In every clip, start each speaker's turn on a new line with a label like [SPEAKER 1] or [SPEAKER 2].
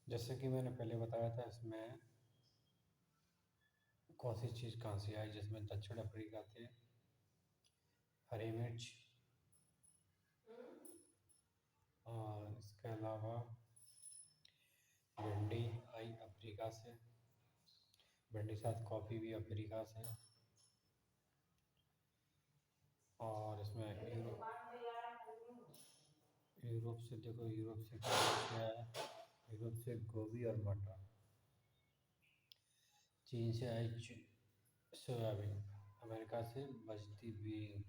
[SPEAKER 1] जैसे कि मैंने पहले बताया था, इसमें कौन सी चीज़ कहाँ से आई, जिसमें दक्षिण अफ्रीका से हरी मिर्च और इसके अलावा भिंडी आई अफ्रीका से। भिंडी के साथ कॉफ़ी भी अफ्रीका से। और इसमें यूरोप से देखो, यूरोप से क्या आया, यूरोप से गोभी और मटर। चीन से आई सोयाबीन। अमेरिका से बजती बीन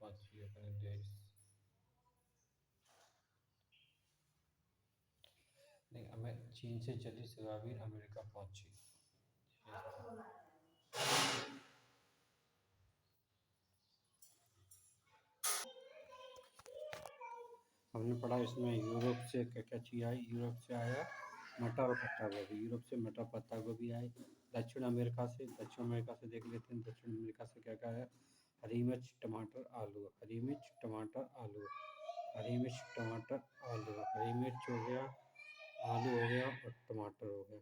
[SPEAKER 1] पहुंची अपने देश। नहीं, हमें चीन से चली सोयाबीन अमेरिका पहुंची। हमने पढ़ा इसमें यूरोप से क्या क्या चीज़ आई। यूरोप से आया मटर और पत्ता गोभी। यूरोप से मटर पत्ता गोभी आई। दक्षिण अमेरिका से देख लेते हैं, दक्षिण अमेरिका से क्या क्या है। हरी मिर्च टमाटर आलू, हरी मिर्च टमाटर आलू, हरी मिर्च टमाटर आलू, हरी मिर्च हो गया, आलू हो गया और टमाटर हो गया।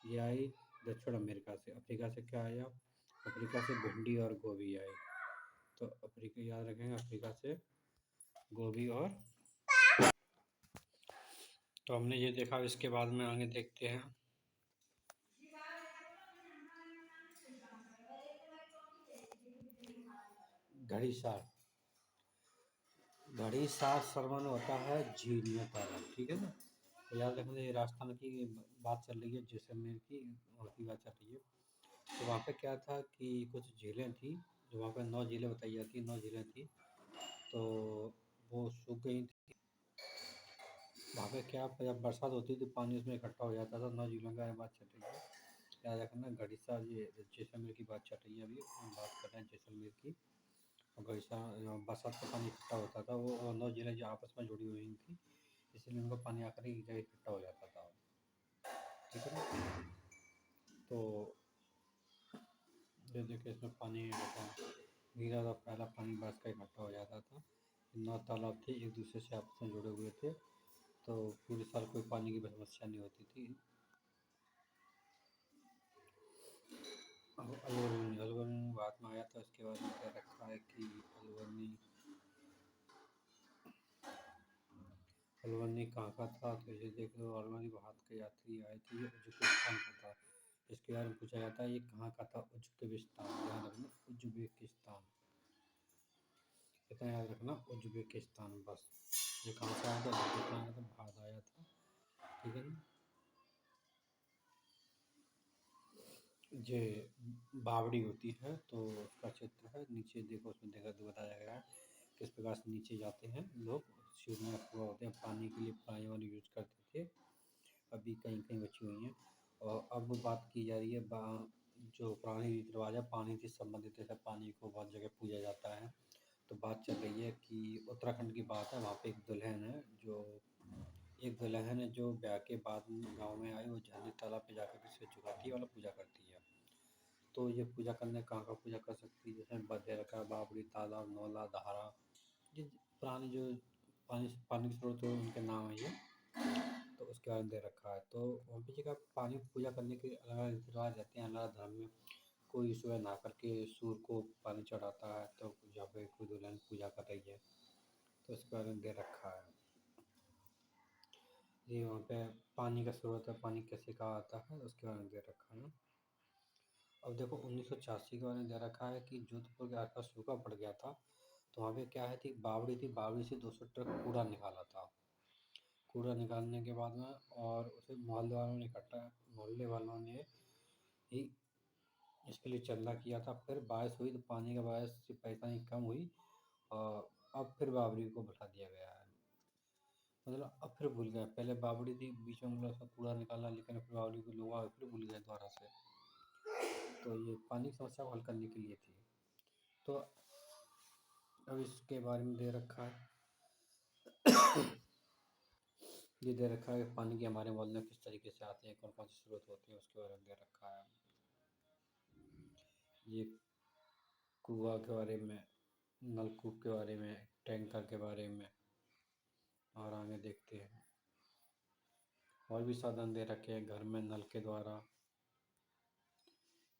[SPEAKER 1] ये आई दक्षिण अमेरिका से। अफ्रीका से क्या आया, अफ्रीका से भिंडी और गोभी आई। तो अफ्रीका याद रखेंगे, अफ्रीका से गोभी और। तो हमने ये देखा, इसके बाद में आगे देखते हैं। घड़ीसार। घड़ीसार सरवन होता है झील में तालाब, ठीक है ना। तो याद रखना, ये राजस्थान की बात चल रही है, जैसलमेर की वहाँ की बात चल रही है। तो वहाँ पे क्या था कि कुछ झीलें थी, जो वहाँ पे 9 झीलें बताई जाती, 9 झीलें थी, तो वो सूख गई थी। वहाँ पे क्या, जब बरसात होती थी पानी उसमें इकट्ठा हो जाता था। 9 झीलों की बात चल रही है। याद रखना, घड़ीसार, ये जैसलमेर की बात चल रही है, अभी हम बात कर रहे हैं जैसलमेर की। और बरसात का पानी इकट्ठा होता था, वो 9 जिले जो आपस में जुड़ी हुई थी, इसलिए उनका पानी आकर एक जगह इकट्ठा हो जाता था, ठीक है ना। तो ये देखिए, इसमें पानी गिरा था, पहला पानी बरस का इकट्ठा हो जाता था। 9 तालाब थे, एक दूसरे से आपस में जुड़े हुए थे, तो पूरे साल कोई पानी की समस्या नहीं होती थी। अब अलवर्णी बात में आया था, उसके बाद में क्या रखा है कि अलवर्णी कहाँ का था। तो ये देख लो, अलवर्णी भारत के यात्री आए थे, ये उज्बेकिस्तान का था। इसके बारे में पूछा जाता है, ये कहाँ का था, उज्बेकिस्तान। याद रखना, उज्बेकिस्तान, इतना याद रखना, उज्बेकिस्तान बस। ये कहाँ से आया था, उज्बेकिस्तान आया था, भारत आया था, ठीक है ना। ये बावड़ी होती है, तो उसका क्षेत्र है। नीचे देखो, उसमें देखा तो बताया गया है किस प्रकार से नीचे जाते हैं लोग। सीढ़ियाँ हुआ होते हैं, पानी के लिए पानी वाली यूज करते थे, अभी कहीं कहीं बची हुई हैं। और अब बात की जा रही है जो पुरानी रीति रिवाज है पानी से संबंधित, जैसे पानी को बहुत जगह पूजा जाता है। तो बात चल रही है कि उत्तराखंड की बात है, वहाँ पे एक दुल्हन है जो ब्याह के बाद गांव में आई, वो झरने तालाब पे जाकर के सिर झुकाती है, मतलब पूजा करती है। तो ये पूजा करने कहाँ का पूजा कर सकती है, जैसे बदेरका, बावड़ी, तालाब, नौला, धारा, ये पुरानी जो पानी पानी के स्रोत है उनके नाम है ये। तो उसके बारे में दे रखा है। तो वहाँ पे जगह पानी पूजा करने के अलग अलग रीति रिवाज रहते हैं, अलग अलग धर्म में। कोई सुबह नहा करके सूर्य को पानी चढ़ाता है, तो जहाँ पे कोई दुल्हन पूजा कर रही है, तो उसके बारे में दे रखा है। ये वहाँ पे पानी का स्रोत है, पानी कैसे कहाँ आता है, उसके बारे में दे रखा है। अब देखो, 1986 के बारे में दे रखा है कि जोधपुर के आसपास सूखा पड़ गया था। तो वहाँ पे क्या है थी, बावड़ी से 200 ट्रक कूड़ा निकाला था। कूड़ा निकालने के बाद में, और उसे मोहल्ले वालों ने ही इसके लिए चंदा किया था। फिर बारिश हुई तो पानी का बारिश से परेशानी कम हुई, और अब फिर बावड़ी को बढ़ा दिया गया है। मतलब अब फिर भूल गए, पहले बावड़ी थी, बीच में मतलब उसका कूड़ा निकाला, लेकिन फिर बावड़ी को लोग फिर भूल गए दोबारा से। तो ये पानी की समस्या को हल करने के लिए थी। तो अब इसके बारे में दे रखा है, ये दे रखा है पानी के हमारे मोहल्ले में किस तरीके से आते हैं, कौन कौन से स्रोत होते हैं, उसके बारे में दे रखा है। ये कुआ के बारे में, नलकूप के बारे में, टैंकर के बारे में, और आगे देखते हैं। और भी साधन दे रखे हैं घर में, नल के द्वारा,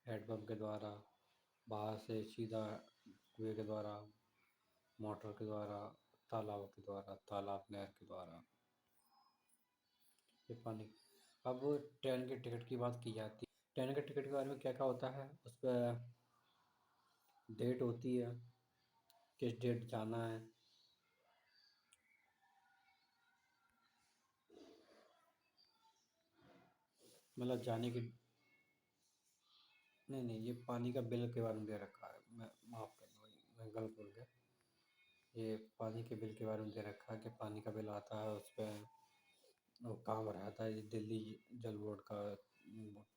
[SPEAKER 1] हैंडपम्प के द्वारा, बाहर से सीधा कुएं के द्वारा, मोटर के द्वारा, तालाब के द्वारा, तालाब नहर के द्वारा ये पानी। अब ट्रेन के टिकट की बात की जाती है। ट्रेन के टिकट के बारे में क्या क्या होता है, उस पर डेट होती है, किस डेट जाना है, मतलब जाने की। नहीं नहीं, ये पानी का बिल के बारे में दे रखा है, मैं माफ़ करना भाई, मैं गलत बोल गया। ये पानी के बिल के बारे में दे रखा है कि पानी का बिल आता है, उस पर वो काम रहता है। ये दिल्ली जल बोर्ड का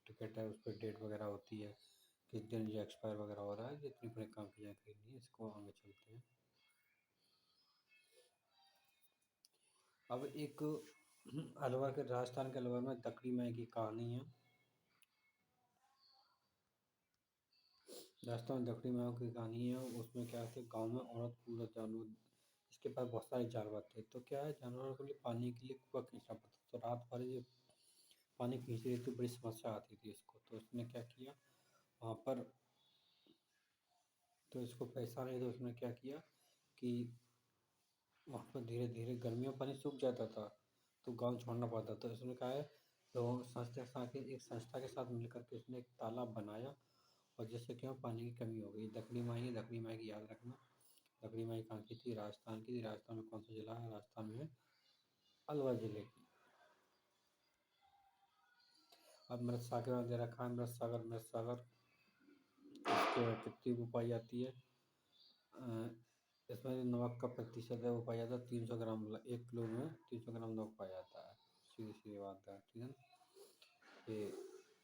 [SPEAKER 1] टिकट है, उस पर डेट वगैरह होती है, किस दिन ये एक्सपायर वगैरह हो रहा है। जितनी बड़े काम की जानकारी नहीं है, इसको आगे चलते हैं। अब एक अलवर के, राजस्थान के अलवर में दकड़ी माई की कहानी है। राजस्थान में दकड़ी माई की कहानी है। उसमें क्या है, गांव में औरत पूरा जानवर, इसके पास बहुत सारे जानवर थे। तो क्या है, जानवरों के लिए पानी के लिए कुआं खींचना पड़ता, तो रात भर ये पानी खींच रही थी, बड़ी समस्या आती थी इसको। तो उसने क्या किया वहाँ पर, तो इसको पैसा नहीं, तो उसने क्या किया कि वहाँ पर धीरे धीरे गर्मियों में पानी सूख जाता था, तो गांव छोड़ना पड़ता। तो इसने कहा है, तो एक संस्था के साथ मिलकर के उसने एक तालाब बनाया, और जिससे क्या पानी की कमी हो गई। दकड़ी माई है, दकड़ी माई की याद रखना। दकड़ी माई कहाँ की थी, राजस्थान की थी। राजस्थान में कौन सा जिला है, राजस्थान में अलवर जिले की। अब मृत सागर में दे रखा है, मृत सागर इसके कितनी वो पाई जाती है, इसमें जो नमक का प्रतिशत है वो पाया जाता है 300 ग्राम, 1 किलो में 300 ग्राम नमक पाया जाता है। सीधी सीधी बात है, ठीक है ना।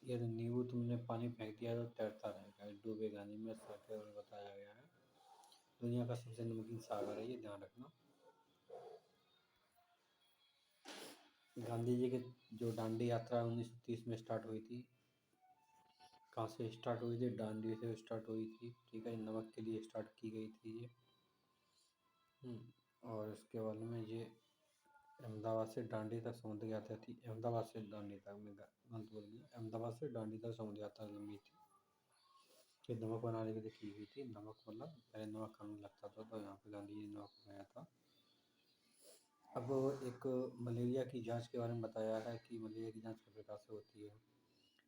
[SPEAKER 1] ये नींबू तुमने पानी फेंक दिया तो तैरता रहेगा, डूबेगा नहीं, में सागर में बताया गया है। दुनिया का सबसे नमकीन सागर है, ये ध्यान रखना। गांधी जी की जो दांडी यात्रा 1930 में स्टार्ट हुई थी, कहाँ से स्टार्ट हुई थी, दांडी से स्टार्ट हुई थी, ठीक है। नमक के लिए स्टार्ट की गई थी ये। और इसके बाद में ये अहमदाबाद से दांडी तक समुद्र यात्रा थी। अहमदाबाद से दांडी तक, मैं गलत बोल गया, अहमदाबाद से दांडी तक समुद्र यात्रा लंबी थी। ये नमक बनाने के लिए की गई थी। नमक मतलब पहले नमक कम लगता था, तो यहाँ पे गांधी जी ने नमक बनाया था। अब एक मलेरिया की जांच के बारे में बताया है कि मलेरिया की जांच किस प्रकार से होती है।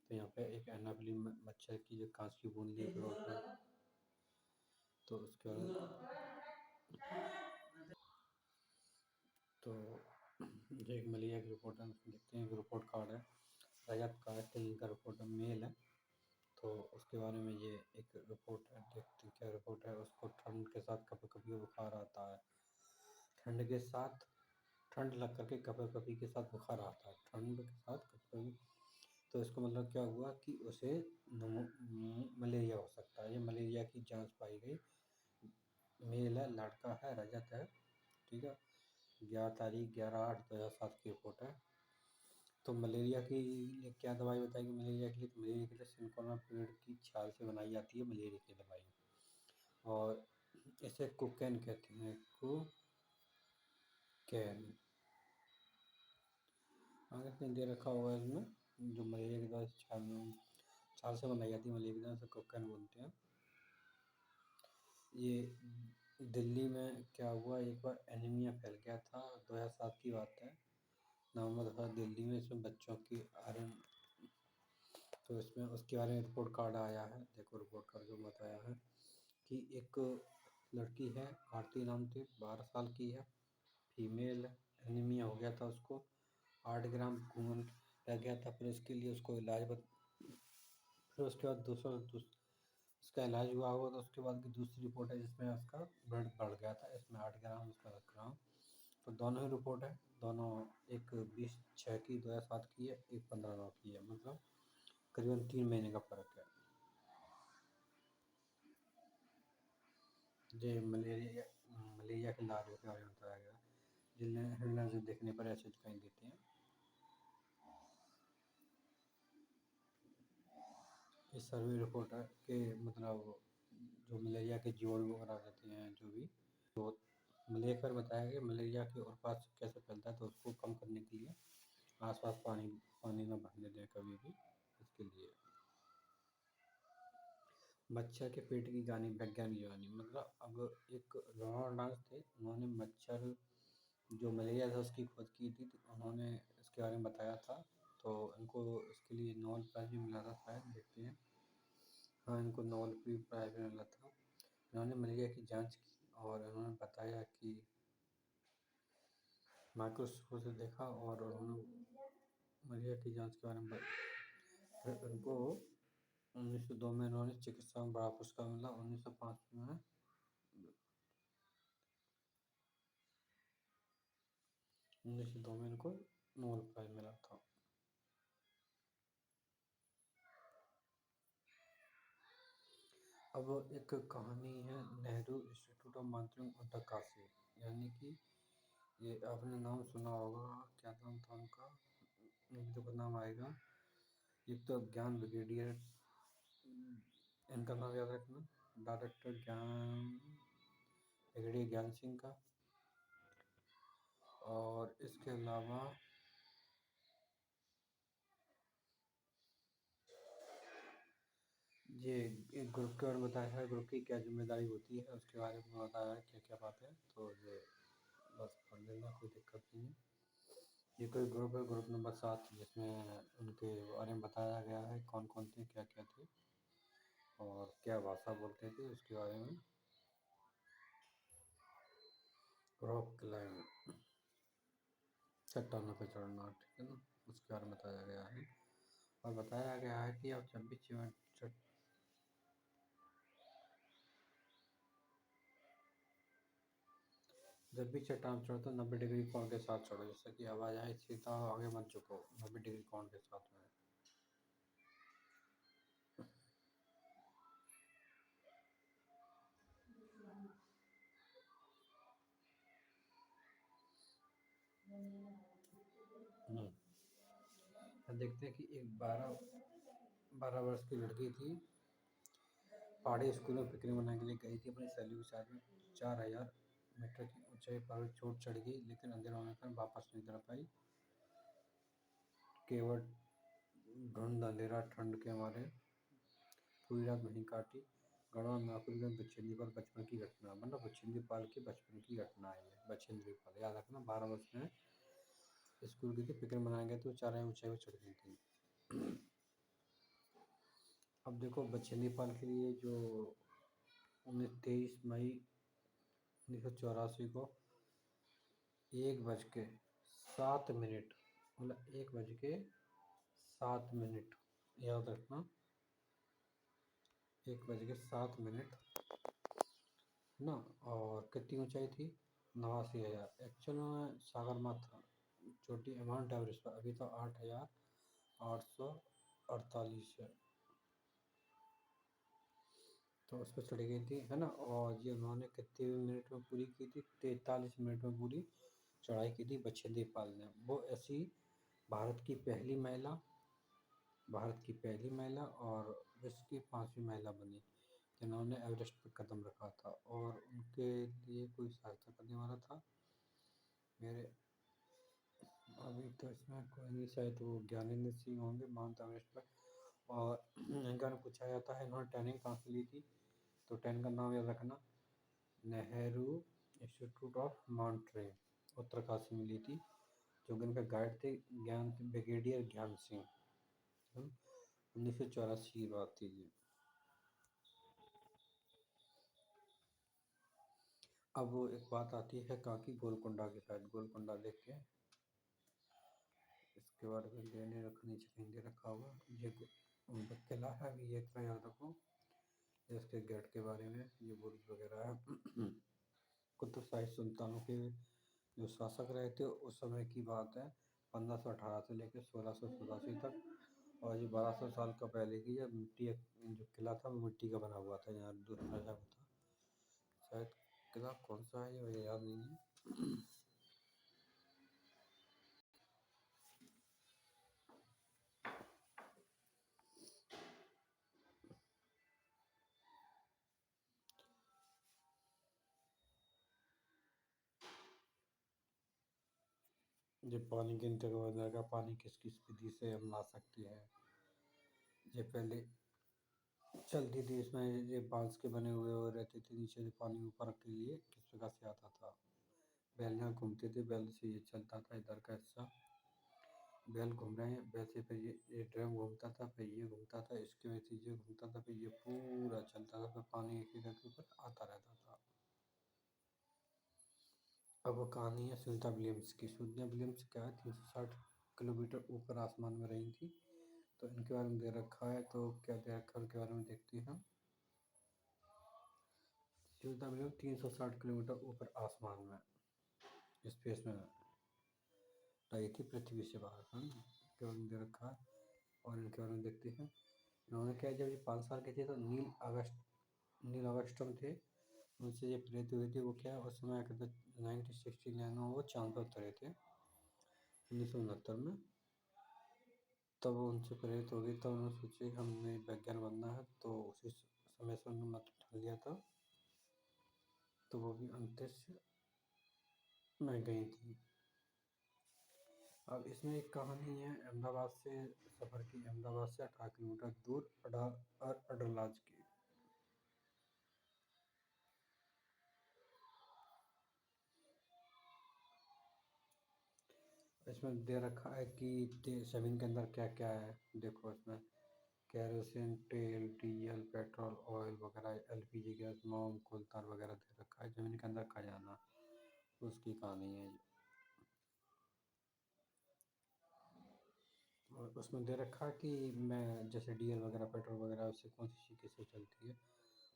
[SPEAKER 1] तो यहाँ पे एक एनाफिली मच्छर की जो कांच की बूंद ली है, तो उसके बाद तो जो एक मलेरिया की रिपोर्ट है, उसमें देखते हैं, एक रिपोर्ट कार्ड है, रजत का है, का रिपोर्ट है, मेल है। तो उसके बारे में ये एक रिपोर्ट है, देखते हैं क्या रिपोर्ट है। उसको ठंड के साथ कभी कभी बुखार आता है, ठंड के साथ, ठंड लग करके कभी कभी के साथ बुखार आता है, ठंड के साथ कभी कभी। तो इसका मतलब क्या हुआ कि उसे मलेरिया हो सकता है। ये मलेरिया की जांच पाई गई, मेल है, लड़का है, रजत है, ठीक है। 11 तारीख 11/8/2007 की रिपोर्ट है। तो मलेरिया की लिए क्या दवाई बताएगी, मलेरिया के लिए, तो मलेरिया के लिए सिंकोना पेड़ की छाल से बनाई जाती है मलेरिया की दवाई। और इसे कुकैन कहते हैं, कुकैन। आगे कहीं दे रखा होगा इसमें, जो मलेरिया की दवाई छाल से बनाई जाती है मलेरिया की दवाई, से कुकैन बोलते हैं। ये दिल्ली में क्या हुआ, एक बार एनीमिया फैल गया था, 2007 की बात है, नवंबर था। दिल्ली में इसमें बच्चों की आयरन, तो इसमें उसके बारे में रिपोर्ट कार्ड आया है। देखो रिपोर्ट कार्ड जो बताया है कि एक लड़की है, आरती नाम थी, 12 साल की है, फीमेल, एनीमिया हो गया था उसको, 8 ग्राम खून रह गया था। फिर उसके लिए उसको फिर उसके बाद उसका इलाज हुआ होगा। तो उसके बाद की दूसरी रिपोर्ट है जिसमें उसका ब्लड बढ़ गया था, इसमें 8 ग्राम, उसका 10 ग्राम। तो दोनों ही रिपोर्ट है, दोनों, एक 20/6 की 2007 की है, एक 15/9 की है, मतलब करीबन 3 महीने का फर्क है। जो मलेरिया के इलाज के बारे में बताया गया, जिन्हें हिरना से देखने पर ऐसे दिखाई देते हैं। ये सर्वे रिपोर्ट है कि मतलब जो मलेरिया के जीवाणु वगैरह रहते हैं, जो भी, तो लेकर बताया गया मलेरिया के और पास कैसे फैलता है। तो उसको कम करने के लिए आसपास पानी पानी ना भरने दें कभी भी, इसके लिए। मच्छर के पेट की कहानी, वैज्ञानिक कहानी, मतलब अब एक रोनाल्ड थे, उन्होंने मच्छर जो मलेरिया था उसकी खोज की थी, तो उन्होंने इसके बारे में बताया था, तो इनको इसके लिए नोबेल प्राइज़ भी मिला था शायद, देखते हैं। हाँ, इनको नोबेल प्राइज़ भी मिला था। इन्होंने मलेरिया की जांच की और उन्होंने बताया कि माइक्रोस्कोप से देखा और उन्होंने मलेरिया की जांच के बारे में फिर उनको 1902 में इन्होंने चिकित्सा में बड़ा पुरस्कार मिला। 1905 में 1902 में इनको नोबेल प्राइज़ मिला था। अब एक कहानी है, Nehru institute of monitoring Uttarkashi, यानी कि ये आपने नाम सुना होगा, क्या नाम था उनका, देखो नाम आएगा, एक तो ज्ञान ब्रिगेडियर, इनका नाम याद रखना, डायरेक्टर ज्ञान ब्रिगेडियर ज्ञान सिंह का। और इसके अलावा ये एक ग्रुप के बारे में बताया है, ग्रुप की क्या जिम्मेदारी होती है उसके बारे में बताया है, क्या क्या बात है, तो ये बस पढ़ लेना, कोई दिक्कत नहीं है। ये कोई ग्रुप है, ग्रुप नंबर 7, जिसमें उनके बारे में बताया गया है कौन कौन थे, क्या क्या थे और क्या भाषा बोलते थे उसके बारे में। रॉक क्लाइंब, चट्टानों पर चढ़ना, ठीक है ना, उसके बारे में बताया गया है। और बताया गया है कि आप जब भी चट्टान चढ़ो तो 90 डिग्री कोण के साथ चढ़ो, जैसे कि आवाज आए सीधा आगे मत झुको, 90 डिग्री कोण के साथ में। अब देखते हैं कि एक 12 वर्ष की लड़की थी, पहाड़ी स्कूल में पिकनिक मनाने के लिए गई थी अपनी सहेलियों के साथ में। 4000 मीटर की ऊंचाई पर चोट चढ़ गई, लेकिन अंधेरा होने पर वापस नहीं कर पाई। केवल धुंध, अंधेरा, ठंड के मारे पूरी रात वहीं काटी। गढ़वा महफिल में बछेंद्री पाल बचपन की घटना, मतलब बछेंद्री पाल की बचपन की घटना है ये। बछेंद्री पाल याद रखना, 12 वर्ष में स्कूल की थी, पिकनिक मनाने गए तो 4000 ऊंचाई पर चढ़ गई थी। अब देखो बछेंद्री पाल के लिए जो 23 मई 1984 को 1:07, मतलब 1:07, याद रखना, 1:07 ना। और कितनी ऊंचाई थी, 89,000। एक्चुअल में सागरमाथा चोटी माउंट एवरेस्ट पर अभी तो 8,848 है, तो उस पर चढ़ी गई थी, है ना। और ये उन्होंने कितने मिनट में पूरी की थी, 43 मिनट में पूरी चढ़ाई की थी बछेंद्री पाल ने। वो ऐसी भारत की पहली महिला और विश्व की 5वीं महिला बनी जिन्होंने एवरेस्ट पर कदम रखा था। और उनके लिए कोई सहायता करने वाला था मेरे, अभी तो इसमें कोई नहीं, शायद वो ज्ञानेंद्र सिंह होंगे माउंट एवरेस्ट पर। और इनका पूछा जाता है इन्होंने ट्रेनिंग कहाँ से ली थी, तो ट्रेन का नाम याद रखना, Nehru institute of mountaineering Uttarkashi में ली थी। जो कि इनका गाइड थे ब्रिगेडियर ज्ञान सिंह। 1984 की बात थी ये। अब वो एक बात आती है काकी गोलकुंडा के साथ, गोलकुंडा देख के इसके बारे में लेने रखनी चाहिए, रखा हुआ ये किला है, अभी ये इतना याद रखो। इसके गेट के बारे में ये बुर्ज वगैरह है। कुतुब शाही सुल्तानों के जो शासक रहे थे उस समय की बात है, 1518 से लेकर 1687 तक। और ये 1200 साल का पहले की, जब मिट्टी जो किला था वो मिट्टी का बना हुआ था, यहाँ दूसरा था शायद। किला कौन सा है ये मुझे याद नहीं है। ये पानी गिनते हुए लगा पानी किस किस विधि से हम ला सकते हैं। ये पहले चलती थी, इसमें ये बांस के बने हुए और रहते थे, नीचे से पानी ऊपर के लिए किस प्रकार से आता था। बैल यहाँ घूमते थे, बैल से ये चलता था इधर का हिस्सा। बैल घूम रहे हैं, बैल से फिर ये ड्रम घूमता था, फिर ये घूमता था, इसके वजह से ये घूमता था, फिर ये पूरा चलता था, फिर पानी एक एक के ऊपर आता रहता था। अब वो कहानी है सुनीता विलियम्स की। सुनीता विलियम्स क्या है, 360 किलोमीटर ऊपर आसमान में रही थी। तो इनके बारे में दे रखा है, तो क्या दे रखा है उनके बारे में देखते हैं। सुनीता विलियम्स 360 किलोमीटर ऊपर आसमान में स्पेस में रही थी, पृथ्वी से बाहर। के बारे में दे रखा है और इनके बारे में देखते हैं। इन्होंने क्या, जब ये 5 साल के थे तो नील अगस्टम थे, उनसे ये प्रेरित हुए थे। वो क्या उस समय 1969 में वो चांद पर उतरे थे, 1969 में। तब वो उनसे प्रेरित हो गई, तब उन्होंने सोचे कि हमें वैज्ञानिक बनना है, तो उसी समय से उन्होंने मत ठान लिया था। तो वो भी अंतरिक्ष में गई थी। अब इसमें एक कहानी है अहमदाबाद से सफ़र की, अहमदाबाद से 18 किलोमीटर दूर अडरलाज की। इसमें दे रखा है कि ज़मीन के अंदर क्या क्या है। देखो इसमें केरोसिन, तेल, डीजल, पेट्रोल, ऑयल वगैरह, एलपीजी गैस, मोम, कोल तार वगैरह दे रखा है। ज़मीन के अंदर खजाना, उसकी कहानी है ये। और उसमें दे रखा है कि मैं जैसे डीजल वगैरह, पेट्रोल वगैरह, उससे कौन सी चीज़ कैसे चलती है,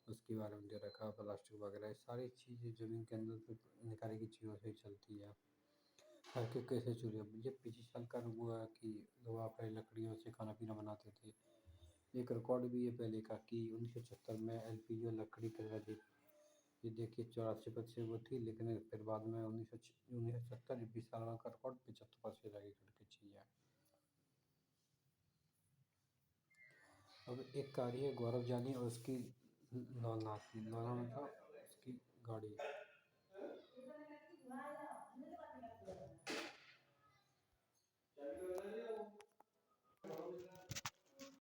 [SPEAKER 1] उसके बारे में दे रखा है। प्लास्टिक वगैरह ये सारी चीज़ें ज़मीन के अंदर से निकाली की चीज़ों से चलती है। करके कैसे चूल्हे, ये 25 साल का हुआ है कि लोग आप लकड़ियों से खाना पीना बनाते थे। एक रिकॉर्ड भी है पहले का कि 1976 में एलपीजी और लकड़ी के लगे, ये देखिए 84% वो थी, लेकिन फिर बाद में 1970 20 साल का रिकॉर्ड 75% लगी करके चीज़ है। अब एक गाड़ी है गौरव जानी और उसकी लौना की, लौना मतलब उसकी गाड़ी।